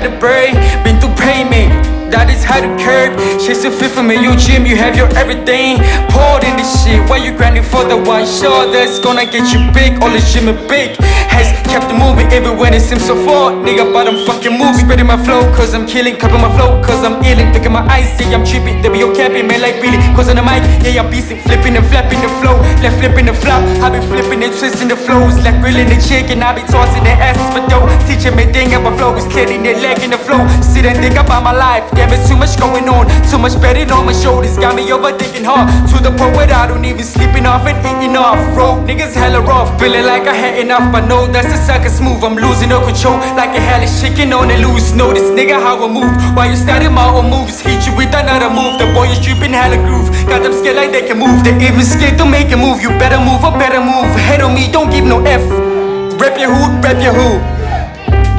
the brain, been through pain, man. That is how to curb. Chase a fit from your gym, you have your everything poured in this shit. Why you grinding for the one shot that's gonna get you big? All this gym and big has kept it moving even when it seems so far. Nigga, but I'm fucking moving. Spreading my flow, cause I'm killing. Cupping my flow, cause I'm illing. Look at my eyes, say I'm tripping. They be your capping, man, like really. Cause on the mic, yeah, I'm beasting. Flipping and flapping the flow. Left flipping the flop. I be flipping and twisting the flows. Like grilling the chicken. I be tossing the asses for dough. Teaching me thing up my flow. Is killing the leg in the flow. Sit and think about my life. Damn, it's too much going on. Too much bedding on my shoulders. Got me overthinking hard. To the point where I don't even sleeping off and eating off. Road niggas hella rough. Feeling like I had enough. But no, that's a sucker's move. I'm losing no control. Like a hellish chicken on a loose. Notice nigga how I move. While you starting my own moves. Hit you with another move. The boy is dripping hella groove. Got them scared like they can move. They even scared to make a move. You better move or better move. Head on me, don't give no F. Rep your hood, rep your hood.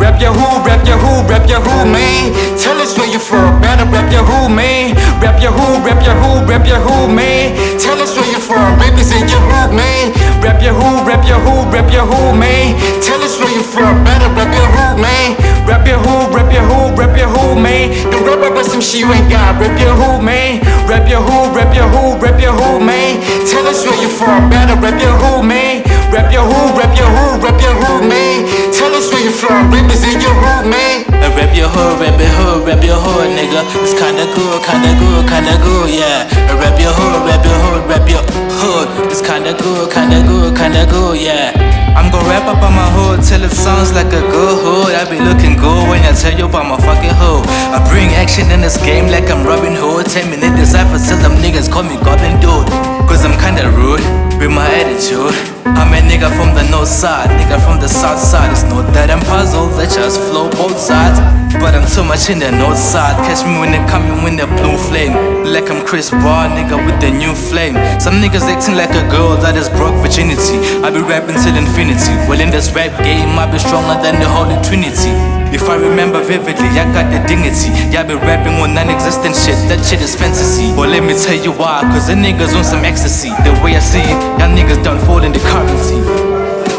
Rep your who, rep your who, rep your who, man. Tell us where you from, better rep your who, man. Rep your who, rep your who, rep your who, man. Tell us where you from, represent your who, man. Rep your who, rep your who, rep your who, man. Tell us where you from, better rep your who, man. Rep your who, rep your who, rep your who, man. Don't rap about some shit you ain't got, rep your who, man. Rep your who, rep your who, rep your who, man. Tell us where you from, better rep your who, man. Rep your who, rep your who, rep your who, man. Tell us where you from, represent your hood, man. Rep your hood, rep your hood, rep your hood, nigga. It's kinda good, kinda good, kinda good, yeah. Rep your hood, rep your hood, rep your hood. It's kinda good, kinda good, kinda good, yeah. I'm gon' rap up on my hood till it sounds like a good hood. I be looking good when I tell you about my fucking hood. I bring action in this game like I'm Robin Hood. 10-minute decipher till them niggas call me Goblin Dude. Cause I'm kinda rude with my attitude. I'm a nigga from the north side, nigga from the south side. It's not that I'm puzzled, I just flow both sides. But I'm too much in the north side. Catch me when they coming with the blue flame. Like I'm Chris Brown, nigga with the new flame. Some niggas acting like a girl that is broke virginity. I be rapping till infinity. Well in this rap game I be stronger than the Holy Trinity. If I remember vividly, I got the dignity. Yeah, I be rapping on non-existent shit, that shit is fantasy. Well, let me tell you why, cause the niggas on some ecstasy. The way I see it, y'all niggas don't fall in the currency.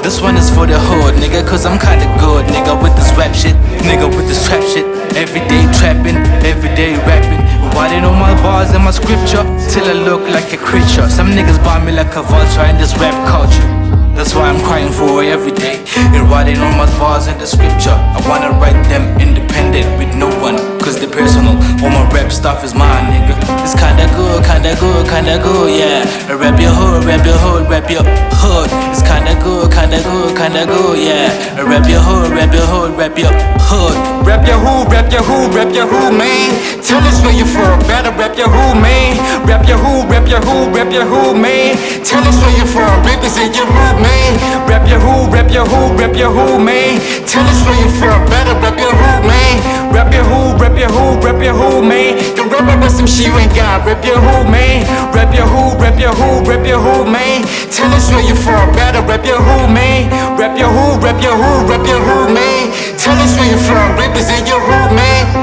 This one is for the hood, nigga, cause I'm kinda good. Nigga with this rap shit, nigga with this trap shit. Everyday trapping, everyday rapping. Writing on my bars and my scripture, till I look like a creature. Some niggas buy me like a vulture in this rap culture. That's why I'm crying for it every day. And writing on my bars in the scripture. I wanna write them independent with no one, cause they're personal. All my rap stuff is mine, nigga. It's kinda good, kinda good, kinda good, yeah. Rap your hood, rap your hood, rap your hood. It's kinda good, kinda good, kinda good, yeah. Rap your hood, rap your hood, rap your hood. Rep your who, rep your who, rep your who, man. Tell us where you from, better rep your who, man. Rep your who, rep your who, rep your who, man. Tell us where you from, represent your who, man. Rep your who, rep your who, rep your who, man. Tell us where you from, better rep your who, man. Rep your who, rep your who, rep your who, man. Don't rap about some shit you ain't got, rep your who, man. Rep your who, rep your who, rep your who, man. Tell us where you from, better rep your who, man. Rep your who, rep your who, rep your who, man. Tell us where you from, represent your who, man.